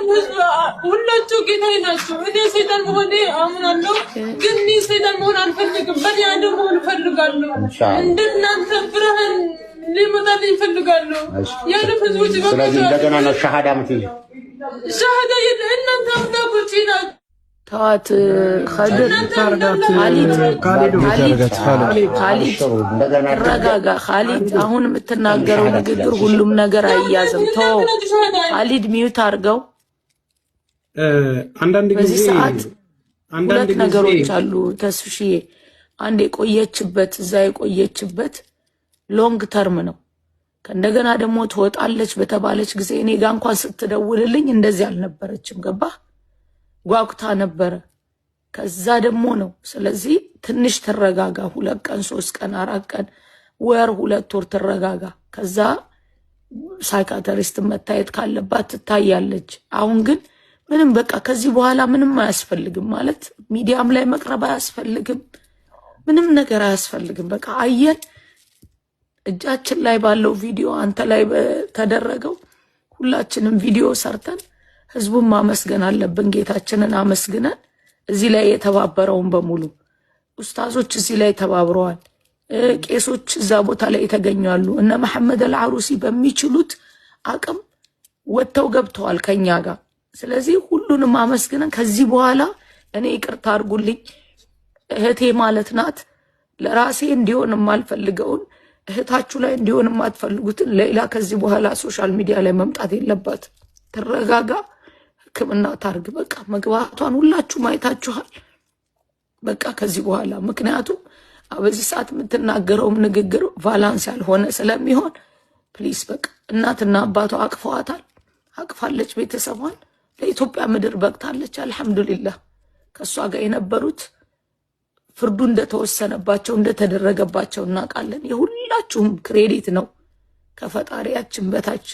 ህዝብ ሁላችሁ ጌታዬ ናቸው። እኔ ሰይጣን መሆኔ አምናለሁ፣ ግን እኔ ሰይጣን መሆን አልፈልግም። በእኔ አደም መሆን እፈልጋለሁ። እንደናንተ ብርሃን ሊመጣልኝ እፈልጋለሁ። ያለ ህዝቦች ስለዚህ እንደገና ነው ሻሃዳ የምትይዙ። ሻሃዳ እናንተ አምላኮቼ ናችሁ። ተዋት ኸድር ረጋጋ ኻሊድ። አሁን የምትናገረው ንግግር ሁሉም ነገር አያዝም። ተው ኻሊድ ሚዩት አድርገው። በዚህ ሰዓት ሁለት ነገሮች አሉ ተስፍሽዬ። አንድ የቆየችበት እዛ የቆየችበት ሎንግ ተርም ነው። ከእንደገና ደግሞ ትወጣለች በተባለች ጊዜ እኔ ጋ እንኳን ስትደውልልኝ እንደዚህ አልነበረችም። ገባ ጓጉታ ነበረ። ከዛ ደግሞ ነው። ስለዚህ ትንሽ ትረጋጋ። 2 ቀን 3 ቀን 4 ቀን ወር 2 ወር ትረጋጋ። ከዛ ሳይካትሪስት መታየት ካለባት ትታያለች። አሁን ግን ምንም በቃ ከዚህ በኋላ ምንም አያስፈልግም ማለት ሚዲያም ላይ መቅረብ አያስፈልግም። ምንም ነገር አያስፈልግም። በቃ አየን እጃችን ላይ ባለው ቪዲዮ አንተ ላይ ተደረገው ሁላችንም ቪዲዮ ሰርተን ህዝቡን ማመስገን አለብን። ጌታችንን አመስግነን እዚህ ላይ የተባበረውን በሙሉ ኡስታዞች እዚህ ላይ ተባብረዋል። ቄሶች እዛ ቦታ ላይ የተገኙአሉ። እነ መሐመድ አልዓሩሲ በሚችሉት አቅም ወጥተው ገብተዋል ከኛ ጋር። ስለዚህ ሁሉንም አመስግነን ከዚህ በኋላ እኔ ይቅርታ አድርጉልኝ እህቴ ማለት ናት። ለራሴ እንዲሆን የማልፈልገውን እህታችሁ ላይ እንዲሆን የማትፈልጉትን ሌላ ከዚህ በኋላ ሶሻል ሚዲያ ላይ መምጣት የለባት። ተረጋጋ፣ ህክምና ታርግ። በቃ መግባቷን ሁላችሁ ማየታችኋል። በቃ ከዚህ በኋላ ምክንያቱም በዚህ ሰዓት የምትናገረውም ንግግር ቫላንስ ያልሆነ ስለሚሆን ፕሊስ በቃ እናትና አባቷ አቅፈዋታል፣ አቅፋለች ቤተሰቧን። ለኢትዮጵያ ምድር በቅታለች። አልহামዱሊላህ። ከሷ ጋር የነበሩት ፍርዱ እንደተወሰነባቸው እንደተደረገባቸው እናውቃለን። የሁላችሁም ክሬዲት ነው ከፈጣሪያችን በታች።